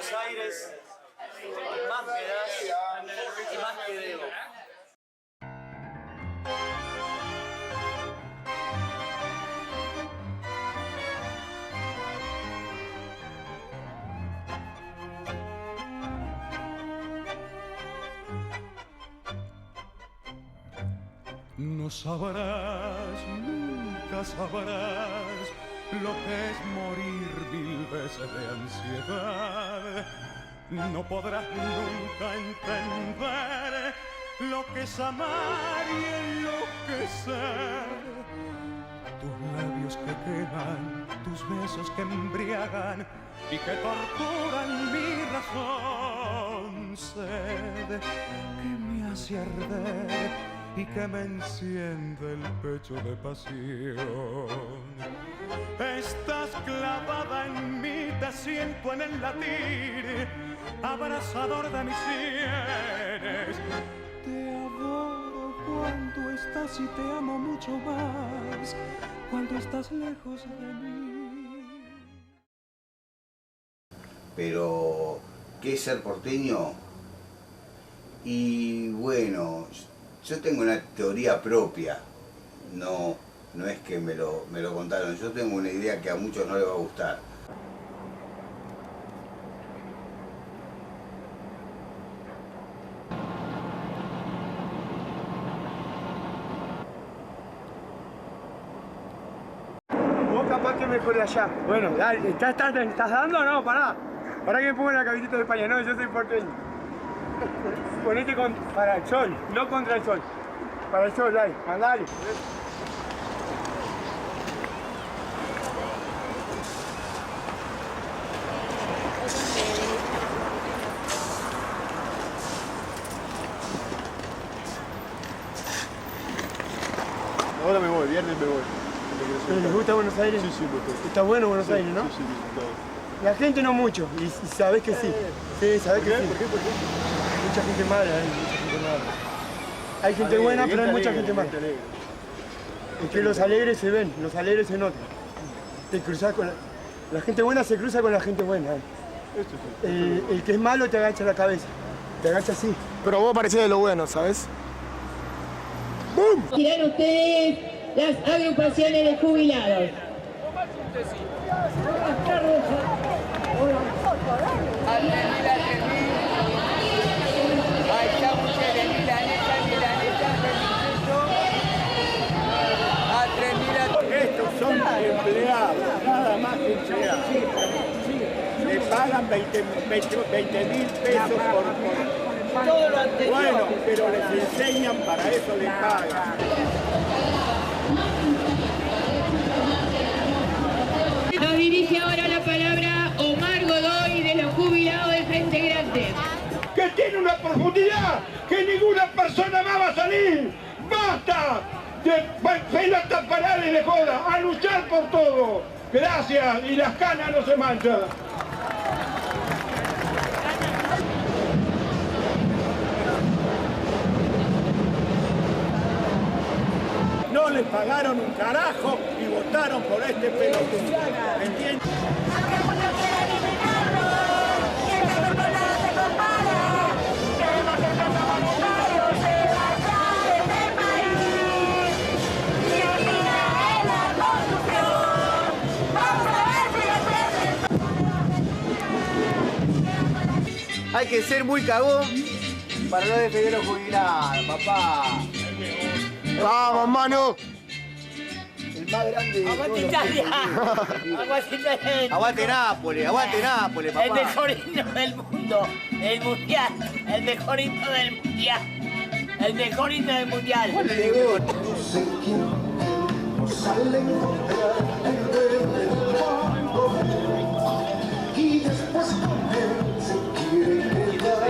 Buenos Aires, más me das y más te debo. No sabrás, nunca sabrás lo que es morir 1000 veces de ansiedad. No podrás nunca entender lo que es amar y enloquecer. Tus labios que queman, tus besos que embriagan y que torturan mi razón. Sed que me hace arder y que me enciende el pecho de pasión. Estás clavada en mí, te siento en el latir, abrazador de mis sienes. Te adoro cuando estás y te amo mucho más cuando estás lejos de mí. Pero, ¿qué es ser porteño? Y bueno, yo tengo una teoría propia, no es que me lo contaron, yo tengo una idea que a muchos no les va a gustar. Vos capaz que mejor de allá. Bueno, dale, ¿estás dando o no? Pará que me pongo la cabecita de España, no, yo soy porteño. Ponete para el sol, no contra el sol. Para el sol, dale, mandale. Ahora me voy, viernes me voy. ¿Pero les gusta Buenos Aires? Sí, me gusta. Está bueno Buenos Aires, ¿no? Sí, todo. La gente no mucho, y sabés que sí. Sí, sabés que sí. ¿Por qué? Mucha gente mala, mucha gente mala. Hay gente buena, pero hay mucha gente mala. Es que los alegres se ven, los alegres se notan. Te cruzás con la gente buena se cruza con la gente buena. El que es malo te agacha la cabeza, te agacha así. Pero vos parecés de lo bueno, ¿sabes? ¡Bum! Dirán ustedes las agrupaciones de jubilados. Estos son empleados, nada más que empleados. Le pagan 20.000 pesos por todo lo anterior. Bueno, pero les enseñan, para eso les pagan. Nos dirige ahora la palabra Omar Godoy de los jubilados del Frente Grande. Que tiene una profundidad que ninguna persona más va a salir. ¡Basta de pelotas paradas y de joda! ¡A luchar por todo! Gracias, y las canas no se manchan. No les pagaron un carajo y votaron por este pelotudo. ¿Entiendes? Hay que ser muy cagón para no defender a los jubilados, papá. ¡Vamos, Manu! El más grande de ¡Aguante todos. Italia! ¡Aguante Italia! Aguante Nápoles, papá. El mejor himno del mundo, el mundial, el mejor himno del mundial, el mejor himno del mundial. Y después con él se quiere quedar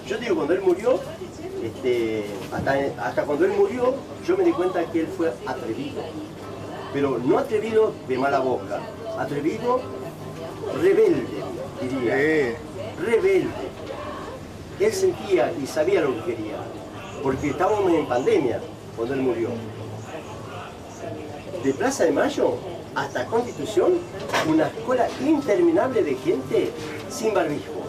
Yo digo, cuando él murió, hasta cuando él murió, yo me di cuenta que él fue atrevido. Pero no atrevido de mala boca, atrevido rebelde, diría. Rebelde. Él sentía y sabía lo que quería, porque estábamos en pandemia cuando él murió. De Plaza de Mayo hasta Constitución, una cola interminable de gente sin barbijo.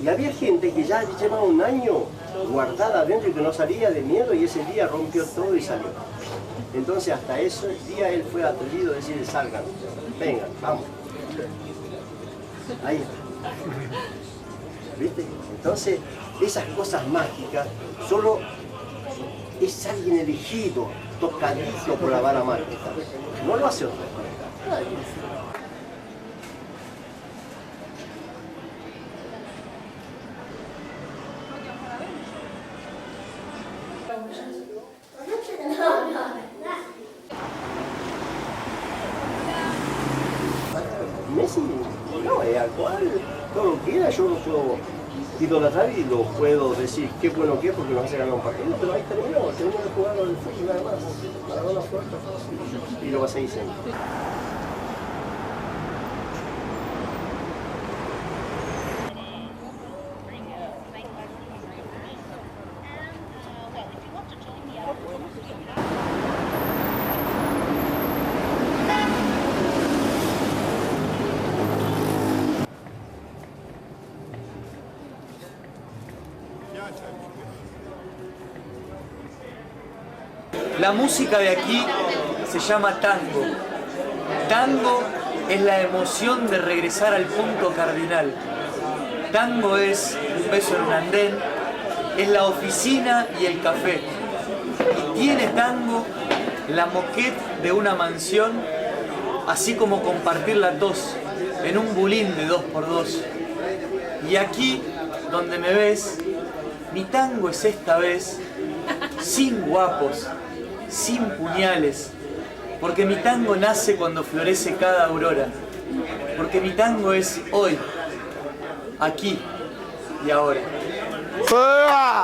Y había gente que ya llevaba un año guardada adentro y que no salía de miedo, y ese día rompió todo y salió. Entonces hasta ese día él fue atrevido a decir, salgan, vengan, vamos. Ahí está. ¿Viste? Entonces, esas cosas mágicas solo es alguien elegido, tocadito por la vara mágica. No lo hace otro. Messi, no, es actual, todo lo que quiera, yo lo puedo idolatrar y lo puedo decir qué bueno que es porque nos hace ganar un partido, pero ahí terminó de jugar al fútbol nada más. Maradona fuerte y lo va a seguir siendo. La música de aquí se llama tango. Tango es la emoción de regresar al punto cardinal. Tango es un beso en un andén, es la oficina y el café. Y tiene tango la moquette de una mansión, así como compartir la tos en un bulín de 2x2. Y aquí, donde me ves, mi tango es esta vez sin guapos, sin puñales, porque mi tango nace cuando florece cada aurora, porque mi tango es hoy, aquí y ahora. ¡Fuera!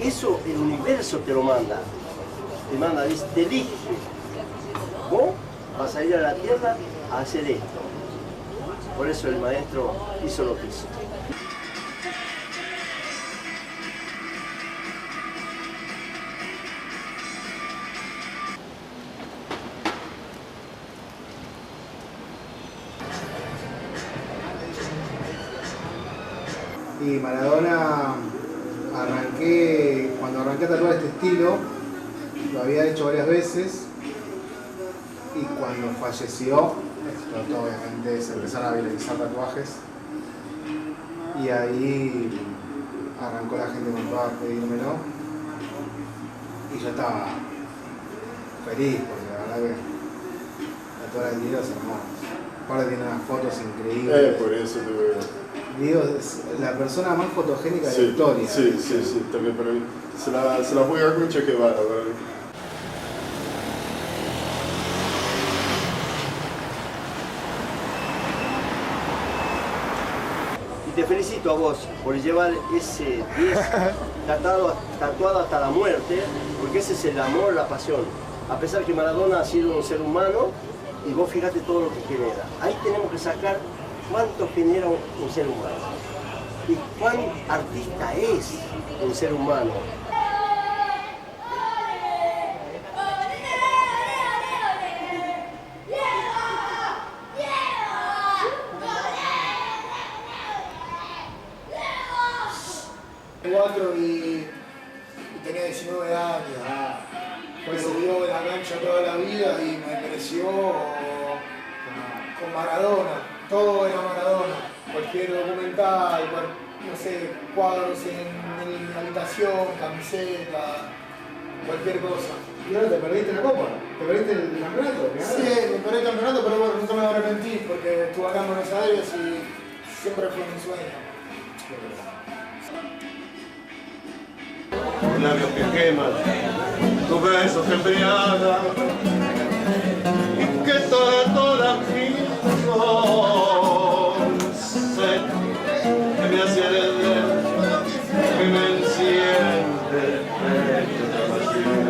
Eso el universo te lo manda. Te manda, dice, te elige. Vos vas a ir a la tierra a hacer esto. Por eso el maestro hizo lo que hizo. Y Maradona, cuando arranqué a tatuar este estilo, lo había hecho varias veces, y cuando falleció, explotó obviamente, se empezaron a viralizar tatuajes, y ahí arrancó la gente con todo a pedírmelo, y yo estaba feliz, porque la verdad que tatuar el Diego es hermoso. Aparte tiene unas fotos increíbles. Por eso te veo. Diego es la persona más fotogénica de la historia. Sí, también para mí. Se la juega con Che Guevara, ¿verdad? Y te felicito a vos por llevar ese 10 tatuado hasta la muerte, porque ese es el amor, la pasión. A pesar que Maradona ha sido un ser humano, y vos fíjate todo lo que genera. Ahí tenemos que sacar cuánto genera un ser humano. y cuán artista es el ser humano. Y tenía 19 años. Me subió de la cancha toda la vida y me creció con Maradona. Todo era Maradona. Cualquier documental, no sé, cuadros en mi habitación, camiseta, cualquier cosa. ¿Y ahora te perdiste la copa? ¿Te perdiste el campeonato? Sí, me perdí el campeonato, pero bueno, nunca me arrepentí porque estuve acá en Buenos Aires y siempre fue mi sueño. Labios que queman, tus besos que embriagan, y que toda mi razón sé que me hace arder, que me enciende el vacío.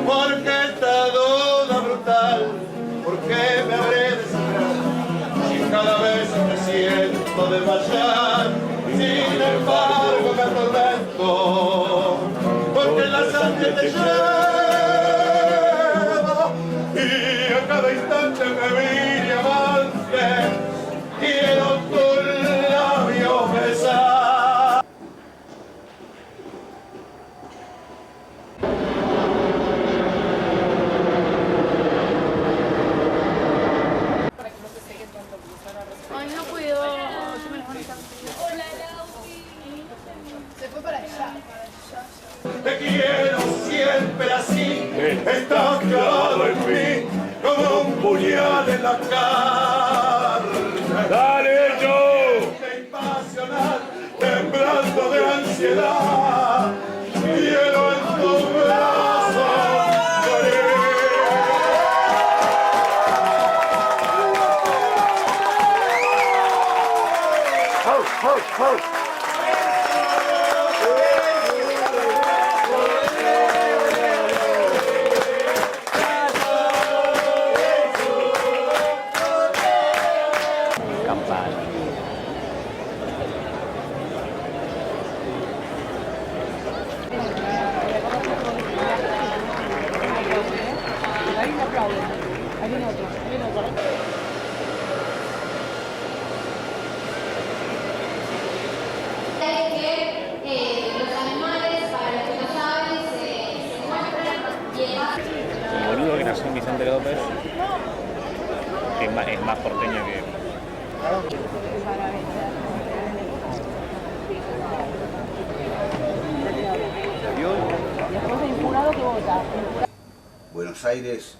Porque esta duda brutal, ¿por qué me habré de sangrar? Si cada vez me siento desmayar, sin embargo me atormento, porque la sangre te lleva y a cada instante me vi diamante, quiero tus labios besar. Ay, no puedo. Se me levanta. Hola, Lauti. Se fue para allá. Te quiero siempre así, estás clavado en mí, como un puñal en la carne. ¡Dale, yo! Impasional, temblando de ansiedad, quiero en tus brazos morir. ¡Ho, ho, ho! El boludo que nació en Vicente López es más porteño que... Buenos Aires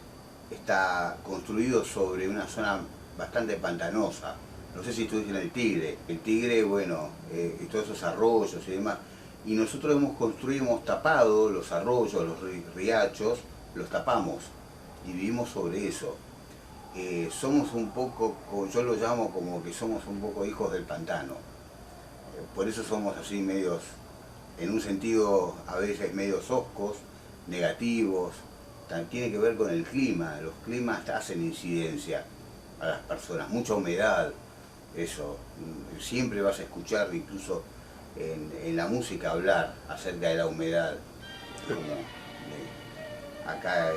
está construido sobre una zona bastante pantanosa. No sé si estuviste en el Tigre. El Tigre, bueno, y todos esos arroyos y demás. Y nosotros hemos tapado los arroyos, los riachos, los tapamos y vivimos sobre eso. Somos un poco, yo lo llamo como que somos un poco hijos del pantano. Por eso somos así medios, en un sentido a veces medios hoscos, negativos. Tiene que ver con el clima, los climas hacen incidencia a las personas, mucha humedad, eso. Siempre vas a escuchar incluso en la música hablar acerca de la humedad. Acá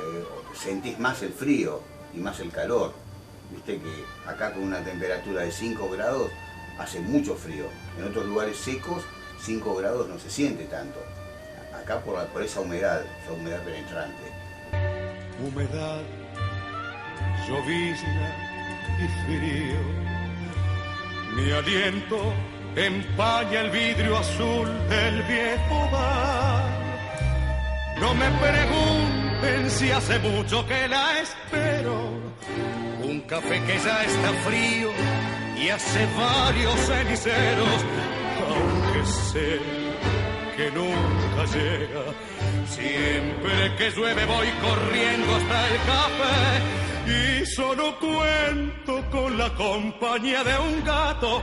sentís más el frío y más el calor. Viste que acá con una temperatura de 5 grados hace mucho frío. En otros lugares secos 5 grados no se siente tanto. Acá por esa humedad penetrante. Humedad, llovizna y frío. Mi aliento empaña el vidrio azul del viejo bar. No me pregunten si hace mucho que la espero. Un café que ya está frío y hace varios ceniceros. Aunque sé que nunca llega. Siempre que llueve voy corriendo hasta el café y solo cuento con la compañía de un gato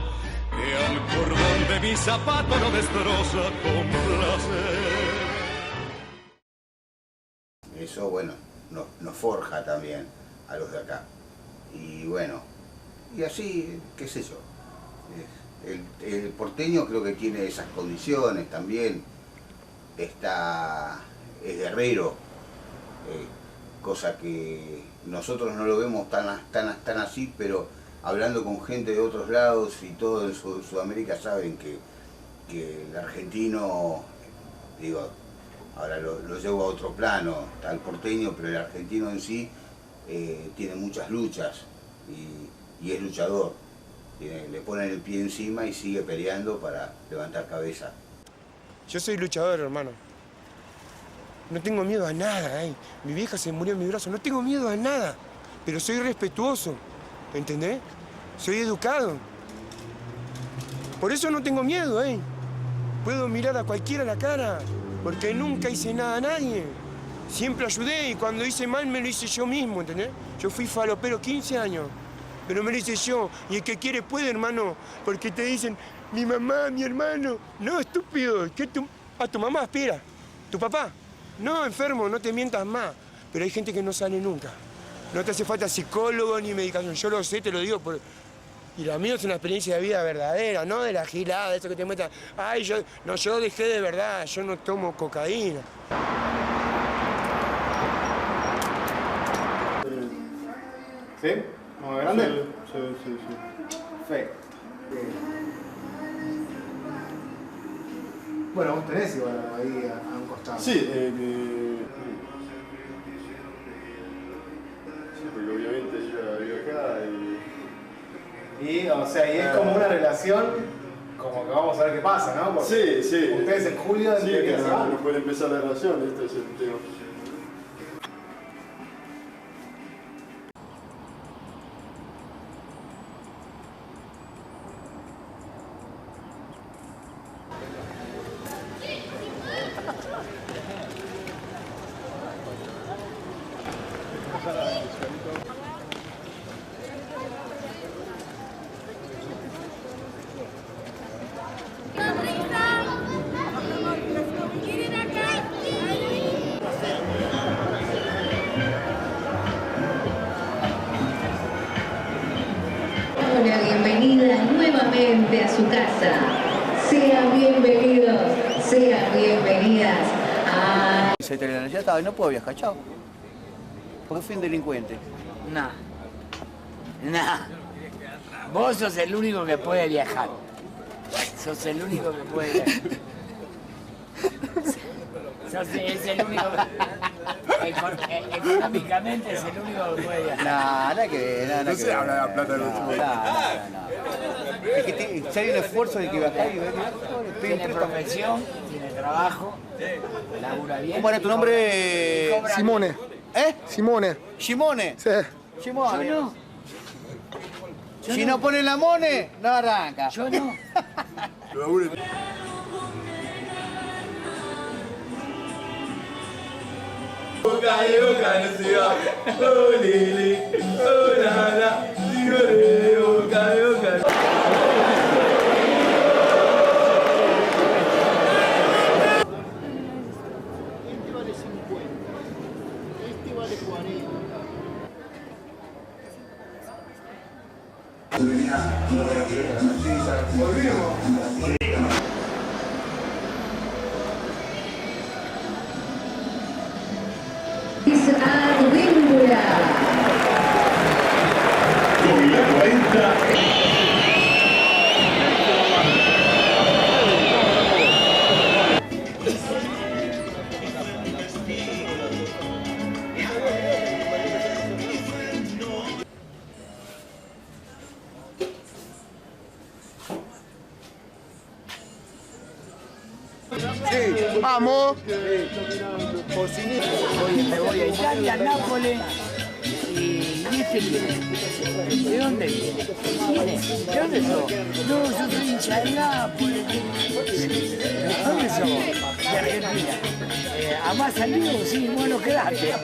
que al cordón de mi zapato lo destroza con placer. Eso, bueno, nos forja también a los de acá. Y bueno, y así, qué sé yo. El porteño creo que tiene esas condiciones también. Es guerrero, cosa que nosotros no lo vemos tan así, pero hablando con gente de otros lados y todo en Sudamérica saben que el argentino, digo, ahora lo llevo a otro plano, está el porteño, pero el argentino en sí tiene muchas luchas y es luchador. Le ponen el pie encima y sigue peleando para levantar cabeza. Yo soy luchador, hermano. No tengo miedo a nada, ¿eh? Mi vieja se murió en mi brazo, no tengo miedo a nada. Pero soy respetuoso, ¿entendés? Soy educado. Por eso no tengo miedo, ¿eh? Puedo mirar a cualquiera a la cara, porque nunca hice nada a nadie. Siempre ayudé y cuando hice mal me lo hice yo mismo, ¿entendés? Yo fui falopero 15 años, pero me lo hice yo. Y el que quiere puede, hermano, porque te dicen, mi mamá, mi hermano. No, estúpido, ¿qué a tu mamá espera? ¿Tu papá? No, enfermo, no te mientas más. Pero hay gente que no sale nunca. No te hace falta psicólogo ni medicación. Yo lo sé, te lo digo. Y la mía es una experiencia de vida verdadera, no de la gilada, eso que te muestran. Ay, yo dejé de verdad, yo no tomo cocaína. ¿Sí? ¿Más grande? Sí. Perfecto. Bueno, vos tenés igual ahí a un costado. Sí, porque obviamente yo vivo acá y o sea, y es como una relación, como que vamos a ver qué pasa, ¿no? Porque sí. Ustedes en julio... Sí, que no puede empezar la relación, este es el tema. Hola, bienvenida nuevamente a su casa. Sean bienvenidos, sean bienvenidas a... Ya estaba, no puedo viajar, chao. Porque fui un delincuente. Nah. Vos sos el único que puede viajar. Sos el único que puede viajar. Es el único económicamente es el único que puede viajar. Nada que ver, No se habla de la plata de los chicos. No. Es que si hay un esfuerzo de que viajar y ver que tiene profesión, tiene trabajo, labura bien. ¿Cómo era tu nombre? Simone. ¿Eh? Simone. ¿Simone? Sí. Simone. Yo no. Si no ponen la mone, no arranca. Yo no. Este vale 50. Este vale 40. Advíncula. Con la 40. Sí, vamos. Oye, me voy a Italia, a Nápoles. ¿Y este viene? ¿De dónde viene? ¿De dónde sos? No, yo soy hincha de Nápoles. ¿De dónde sos? Argentina. A más amigos, sí, bueno, quedate.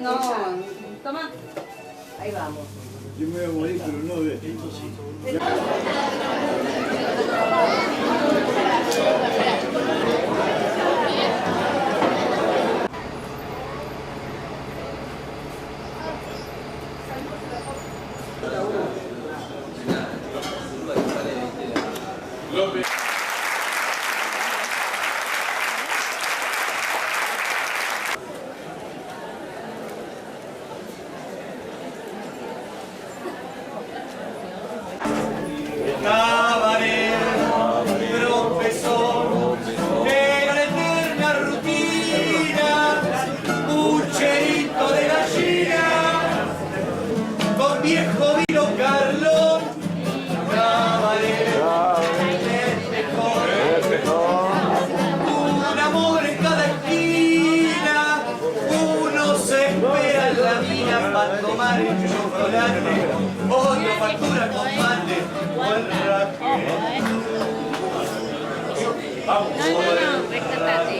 No, toma. Ahí vamos. Yo me voy a morir, pero no de esto. Tomar el chocolate, otro factura con mate, vamos, No, rescatate.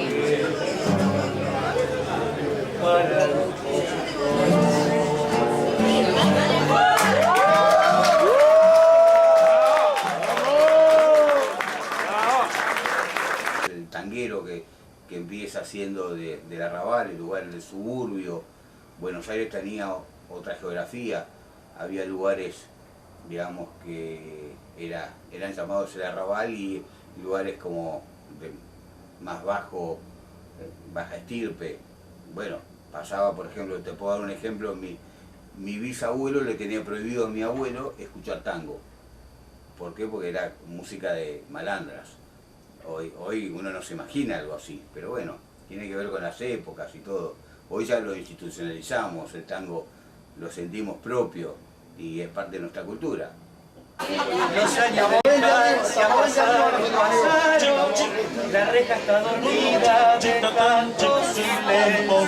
El tanguero que empieza siendo del arrabal, el lugar del suburbio. Buenos Aires tenía otra geografía, había lugares, digamos, que eran llamados el arrabal y lugares como de más baja estirpe. Bueno, pasaba, por ejemplo, te puedo dar un ejemplo, mi bisabuelo le tenía prohibido a mi abuelo escuchar tango. ¿Por qué? Porque era música de malandras. Hoy uno no se imagina algo así, pero bueno, tiene que ver con las épocas y todo. Hoy ya lo institucionalizamos, el tango lo sentimos propio y es parte de nuestra cultura. Los años se pasaron, la reja está dormida de tanto silencio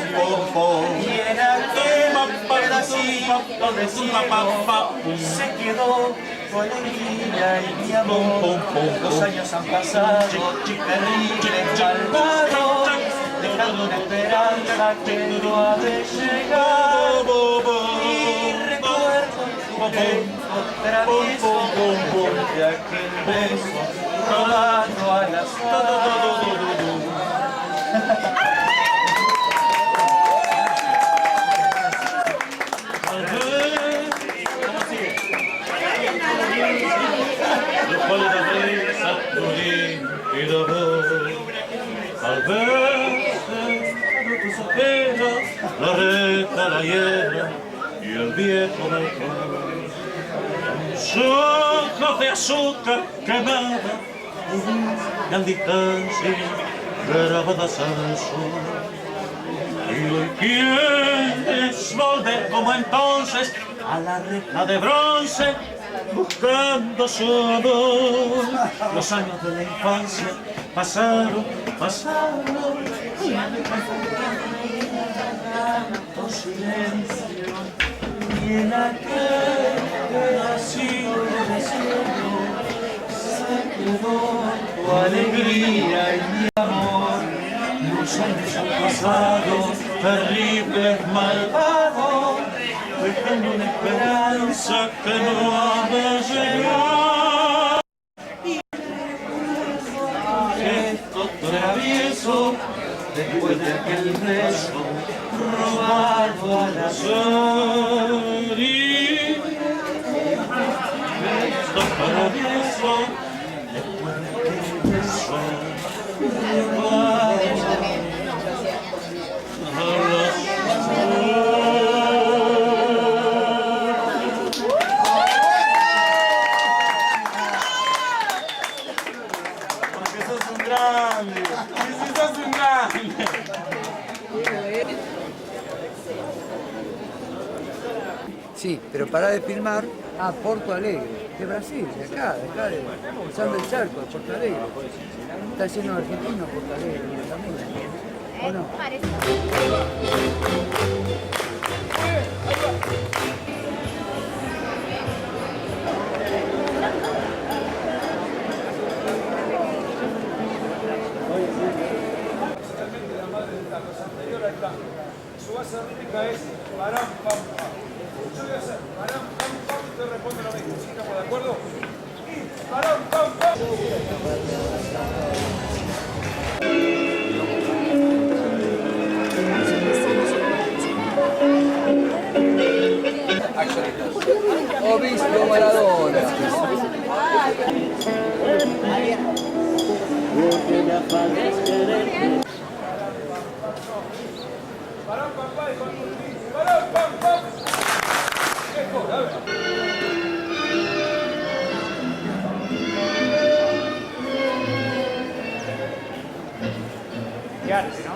y en aquel pedacito de cielo se quedó tu alegría y mi amor. Los años han pasado, terribles, malvados, dejando una esperanza que no ha de llegar. Y recuerdo tu beso travieso de aquel beso robado al azar. Al verse tus ojeras, la reja, la hierba y el viejo balcón. Sus ojos de azúcar quemada, gran distancia grabadas al sol. Y hoy quieres volver como entonces a la reja de bronce buscando su amor. Los años de la infancia pasaron, tanto silencio, y en aquel pedacito de cielo se quedó tu alegría y mi amor. Los años han pasado, terribles, malvados, dejando una esperanza que no ha de llegar. Gesto travieso, después de aquel beso robado al azar. Gesto travieso, después de aquel beso robado al azar. Sí, pero para de filmar a Porto Alegre, de Brasil, de acá, cruzando el charco, de Porto Alegre. Está lleno de argentinos Porto Alegre también, ¿o no? Su base rítmica es param, pam, pam. Yo voy a hacer param, pam, pam, y usted responde lo mismo. ¿Sí estamos de acuerdo? Y param, pam, pam. Obispo Maradona. Param, pam, pam, y cuando param, pam, pam. Mejor, a ver. Qué arte, ¿no?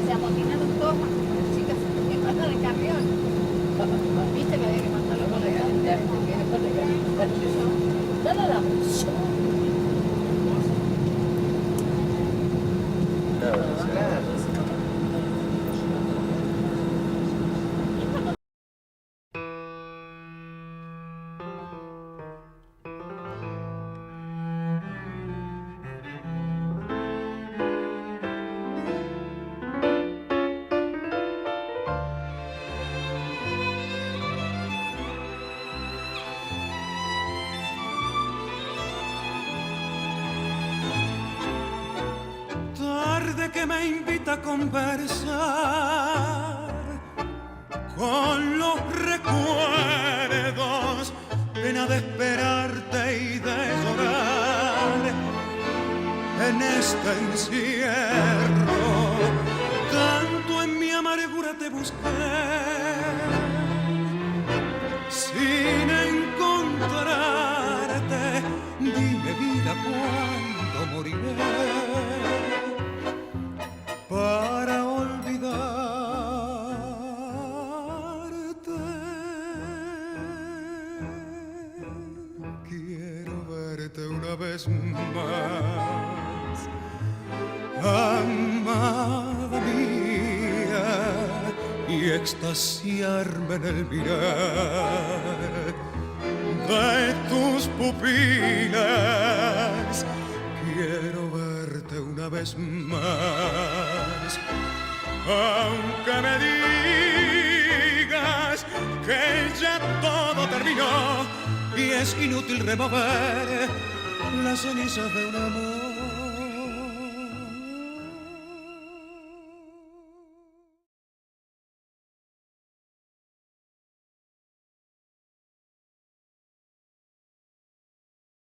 Se amotinaron todas las chicas que pasan el camión. Viste que había que mandarlo con la garantía. Dale la música. Tarde que me invita a conversar con los recuerdos, pena de esperarte y de llorar en este encierro. Tanto en mi amargura te busqué, sin encontrarte. Dime, vida, ¿cuándo moriré para olvidarte? Quiero verte una vez más, amada mía, y extasiarme en el mirar de tus pupilas. Quiero verte una vez más, aunque me digas que ya todo terminó y es inútil remover las cenizas de un amor